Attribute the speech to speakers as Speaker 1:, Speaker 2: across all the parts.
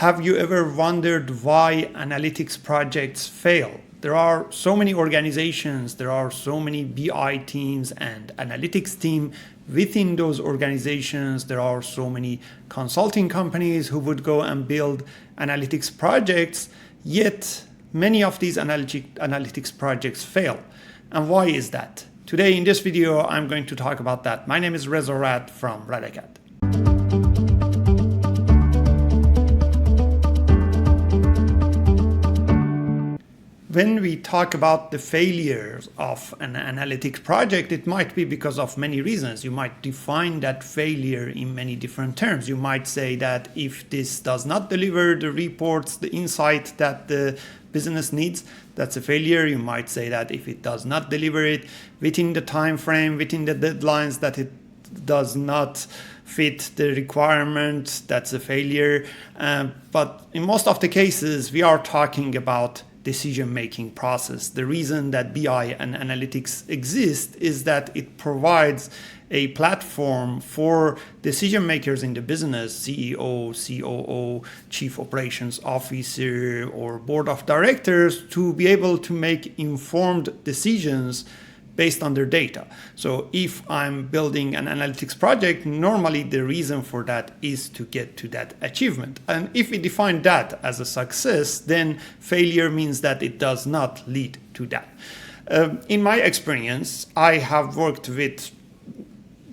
Speaker 1: Have you ever wondered why analytics projects fail? There are so many organizations, there are so many BI teams and analytics team within those organizations. There are so many consulting companies who would go and build analytics projects, yet many of these analytics projects fail. And why is that? Today in this video, I'm going to talk about that. My name is Reza Rad from RADACAD. When we talk about the failures of an analytics project, it might be because of many reasons. You might define that failure in many different terms. You might say that if this does not deliver the reports, the insight that the business needs, that's a failure. You might say that if it does not deliver it within the time frame, within the deadlines, that it does not fit the requirement, that's a failure. But in most of the cases, we are talking about decision-making process. The reason that BI and analytics exist is that it provides a platform for decision makers in the business, CEO, COO, Chief Operations Officer, or Board of Directors, to be able to make informed decisions based on their data. So if I'm building an analytics project, normally the reason for that is to get to that achievement. And if we define that as a success, then failure means that it does not lead to that. In my experience, I have worked with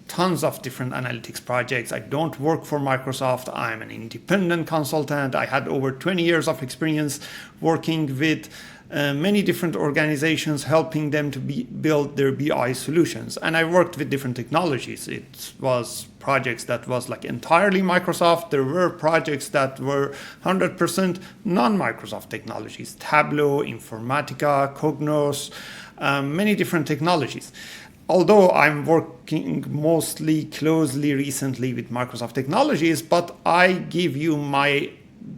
Speaker 1: tons of different analytics projects. I don't work for Microsoft. I'm an independent consultant. I had over 20 years of experience working with many different organizations, helping them to build their BI solutions. And I worked with different technologies. It was projects that was like entirely Microsoft. There were projects that were 100% non-Microsoft technologies, Tableau, Informatica, Cognos, many different technologies. Although I'm working mostly closely recently with Microsoft technologies, but I give you my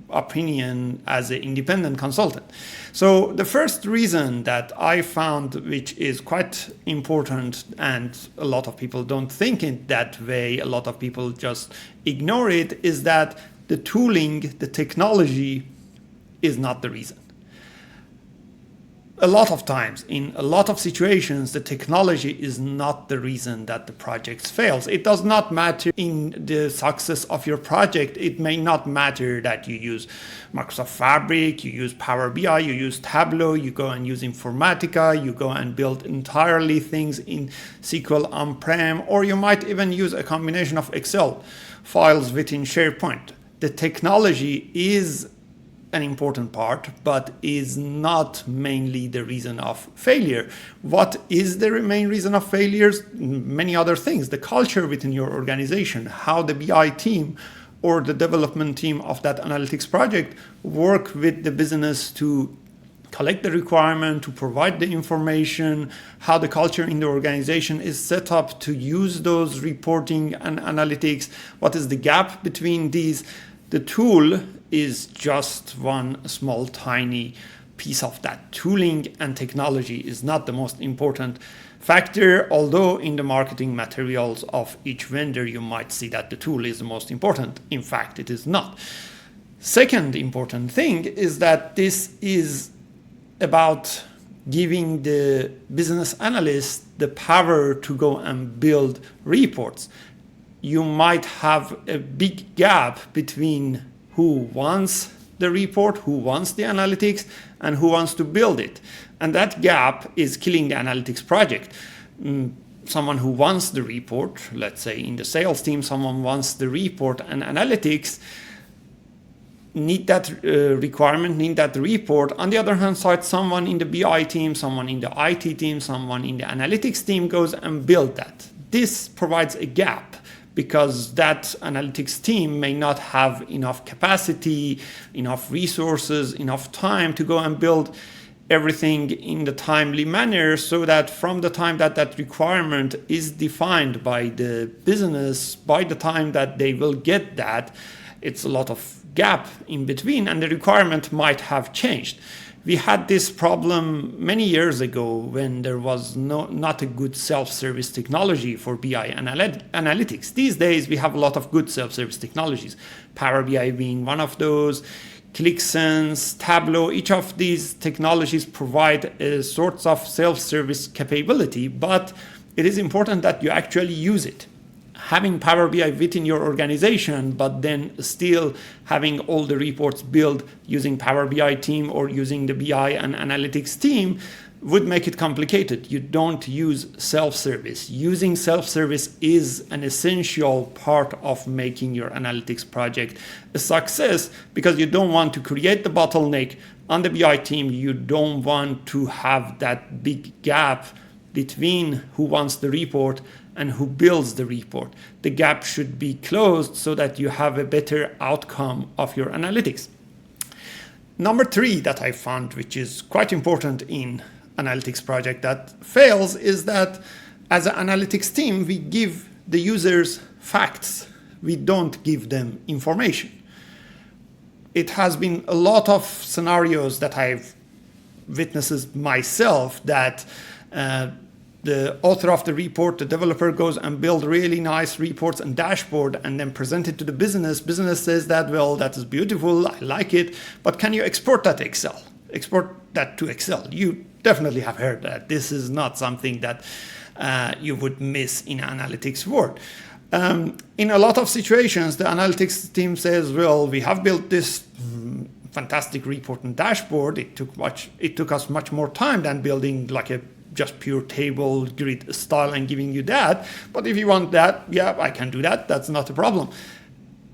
Speaker 1: opinion as an independent consultant. So the first reason that I found, which is quite important, and a lot of people don't think it that way, a lot of people just ignore it, is that the tooling, the technology is not the reason. A lot of times, in a lot of situations, the technology is not the reason that the project fails. It does not matter in the success of your project. It may not matter that you use Microsoft Fabric, you use Power BI, you use Tableau, you go and use Informatica, you go and build entirely things in SQL on-prem, or you might even use a combination of Excel files within SharePoint. The technology is an important part, but is not mainly the reason of failure. What is the main reason of failures? Many other things. The culture within your organization, how the BI team or the development team of that analytics project work with the business to collect the requirement, to provide the information, how the culture in the organization is set up to use those reporting and analytics, what is the gap between these. The tool is just one small tiny piece of that. Tooling and technology is not the most important factor, although in the marketing materials of each vendor you might see that the tool is the most important. In fact, it is not. Second important thing is that this is about giving the business analyst the power to go and build reports. You might have a big gap between who wants the report, who wants the analytics, and who wants to build it. And that gap is killing the analytics project. Someone who wants the report, let's say in the sales team, someone wants the report and analytics, need that requirement, need that report. On the other hand side, someone in the BI team, someone in the IT team, someone in the analytics team goes and build that. This provides a gap, because that analytics team may not have enough capacity, enough resources, enough time to go and build everything in the timely manner, so that from the time that that requirement is defined by the business, by the time that they will get that, it's a lot of gap in between, and the requirement might have changed. We had this problem many years ago when there was not a good self-service technology for BI analytics. These days, we have a lot of good self-service technologies, Power BI being one of those, ClickSense, Tableau. Each of these technologies provide sorts of self-service capability, but it is important that you actually use it. Having Power BI within your organization, but then still having all the reports built using Power BI team or using the BI and analytics team would make it complicated. You don't use self-service. Using self-service is an essential part of making your analytics project a success, because you don't want to create the bottleneck on the BI team. You don't want to have that big gap between who wants the report and who builds the report. The gap should be closed so that you have a better outcome of your analytics. Number 3 that I found, which is quite important in analytics project that fails, is that as an analytics team, we give the users facts. We don't give them information. It has been a lot of scenarios that I've witnessed myself that the author of the report, the developer, goes and builds really nice reports and dashboard and then present it to the business. Business says that, well, that is beautiful, I like it, but can you export that to Excel? Export that to Excel. You definitely have heard that. This is not something that you would miss in analytics world. In a lot of situations, the analytics team says, well, we have built this fantastic report and dashboard. It took us much more time than building like a just pure table grid style and giving you that. But if you want that, yeah, I can do that. That's not a problem.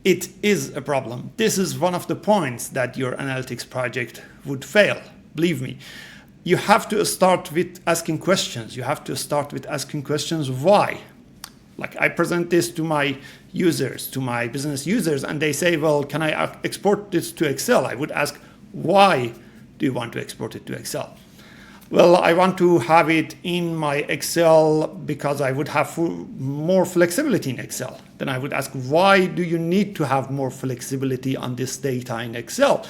Speaker 1: It is a problem. This is one of the points that your analytics project would fail. Believe me. You have to start with asking questions. You have to start with asking questions. Why? Like I present this to my users, to my business users, and they say, well, can I export this to Excel? I would ask, why do you want to export it to Excel? Well, I want to have it in my Excel because I would have more flexibility in Excel. Then I would ask, why do you need to have more flexibility on this data in Excel?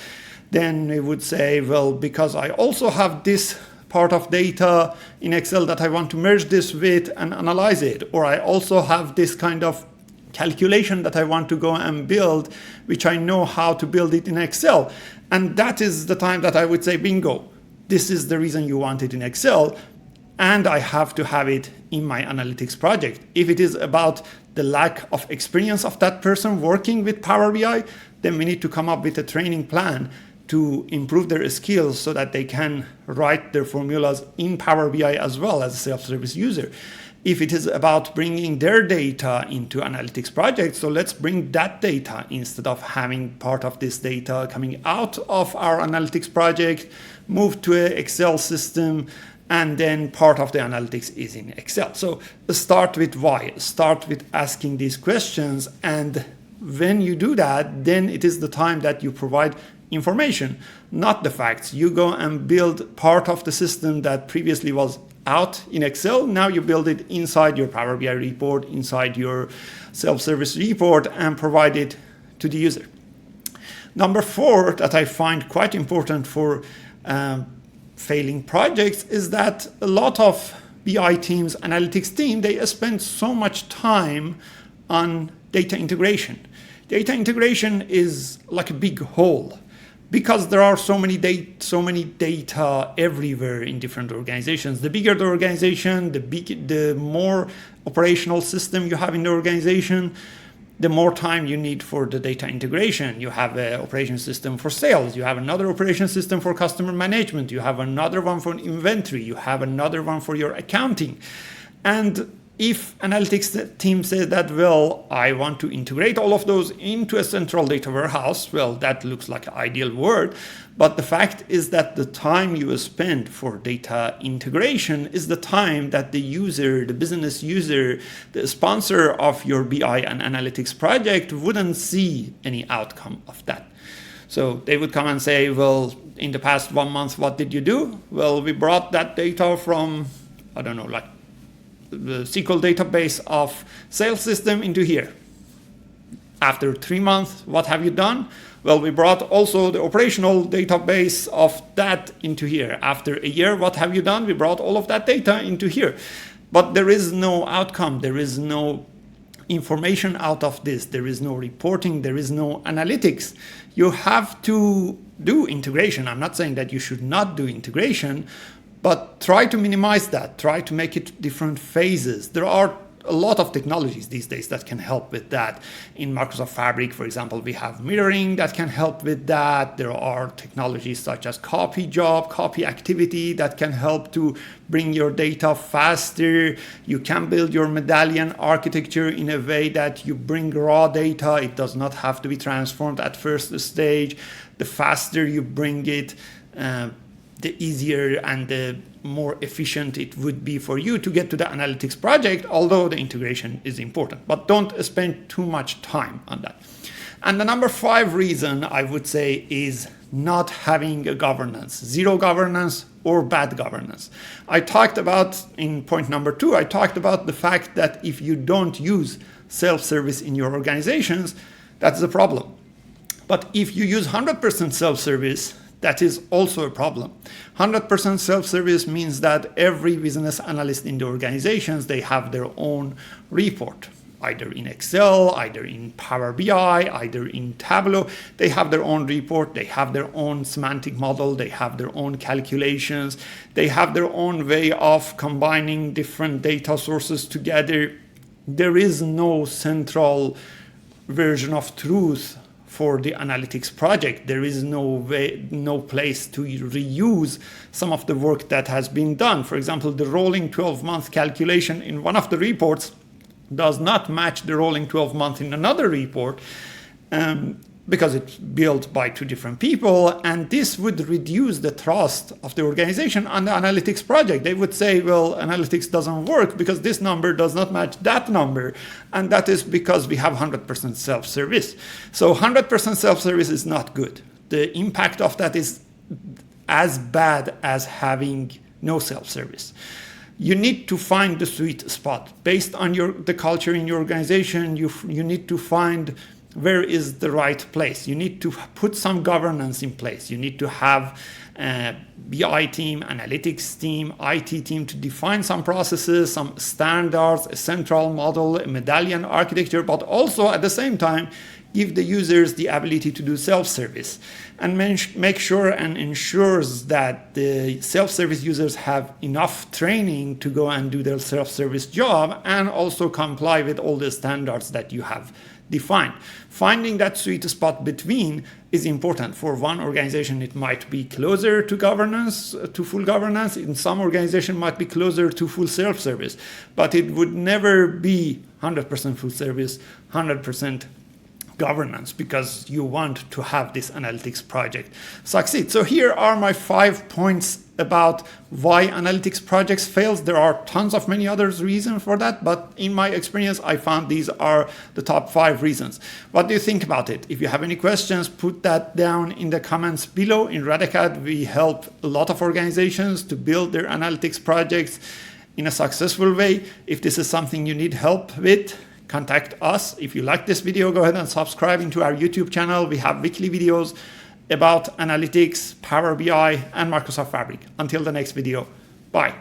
Speaker 1: Then it would say, well, because I also have this part of data in Excel that I want to merge this with and analyze it. Or I also have this kind of calculation that I want to go and build, which I know how to build it in Excel. And that is the time that I would say, bingo. This is the reason you want it in Excel, and I have to have it in my analytics project. If it is about the lack of experience of that person working with Power BI, then we need to come up with a training plan to improve their skills so that they can write their formulas in Power BI as well as a self-service user. If it is about bringing their data into analytics projects, so let's bring that data instead of having part of this data coming out of our analytics project, move to an Excel system, and then part of the analytics is in Excel. So start with why. Start with asking these questions, and when you do that, then it is the time that you provide information, not the facts. You go and build part of the system that previously was out in Excel. Now you build it inside your Power BI report, inside your self-service report, and provide it to the user. Number 4 that I find quite important for failing projects is that a lot of BI teams, analytics team, they spend so much time on data integration. Data integration is like a big hole, because there are so many data everywhere in different organizations. The bigger the organization, the more operational system you have in the organization, the more time you need for the data integration. You have an operation system for sales, you have another operation system for customer management, you have another one for inventory, you have another one for your accounting. And if analytics team says that, well, I want to integrate all of those into a central data warehouse, well, that looks like an ideal word. But the fact is that the time you spend for data integration is the time that the user, the business user, the sponsor of your BI and analytics project wouldn't see any outcome of that. So they would come and say, well, in the past 1 month, what did you do? Well, we brought that data from, I don't know, like the SQL database of sales system into here. After 3 months, what have you done? Well, we brought also the operational database of that into here. After a year, what have you done? We brought all of that data into here. But there is no outcome. There is no information out of this. There is no reporting. There is no analytics. You have to do integration. I'm not saying that you should not do integration, but try to minimize that. Try to make it different phases. There are a lot of technologies these days that can help with that. In Microsoft Fabric, for example, we have mirroring that can help with that. There are technologies such as copy job, copy activity that can help to bring your data faster. You can build your medallion architecture in a way that you bring raw data. It does not have to be transformed at first stage. The faster you bring it, the easier and the more efficient it would be for you to get to the analytics project, although the integration is important. But don't spend too much time on that. And the number 5 reason I would say is not having a governance, zero governance or bad governance. I talked about, in point number 2, I talked about the fact that if you don't use self-service in your organizations, that's a problem. But if you use 100% self-service, that is also a problem. 100% self-service means that every business analyst in the organizations, they have their own report, either in Excel, either in Power BI, either in Tableau. They have their own report, they have their own semantic model, they have their own calculations, they have their own way of combining different data sources together. There is no central version of truth for the analytics project. There is no place to reuse some of the work that has been done. For example, the rolling 12-month calculation in one of the reports does not match the rolling 12-month in another report because it's built by 2 different people, and this would reduce the trust of the organization on the analytics project. They would say, well, analytics doesn't work because this number does not match that number, and that is because we have 100% self-service. So 100% self-service is not good. The impact of that is as bad as having no self-service. You need to find the sweet spot. Based on the culture in your organization, you need to find where is the right place. You need to put some governance in place. You need to have a BI team, analytics team, IT team to define some processes, some standards, a central model, a medallion architecture, but also at the same time, give the users the ability to do self-service and make sure and ensures that the self-service users have enough training to go and do their self-service job and also comply with all the standards that you have defined. Finding that sweet spot between is important. For one organization, it might be closer to governance, to full governance. In some organization, might be closer to full self-service, but it would never be 100% full service, 100% governance, because you want to have this analytics project succeed. So here are my 5 points about why analytics projects fails. There are tons of many other reasons for that, but in my experience, I found these are the top 5 reasons. What do you think about it? If you have any questions, put that down in the comments below. In RADACAD, we help a lot of organizations to build their analytics projects in a successful way. If this is something you need help with, contact us. If you like this video, go ahead and subscribe into our YouTube channel. We have weekly videos about analytics, Power BI, and Microsoft Fabric. Until the next video, bye.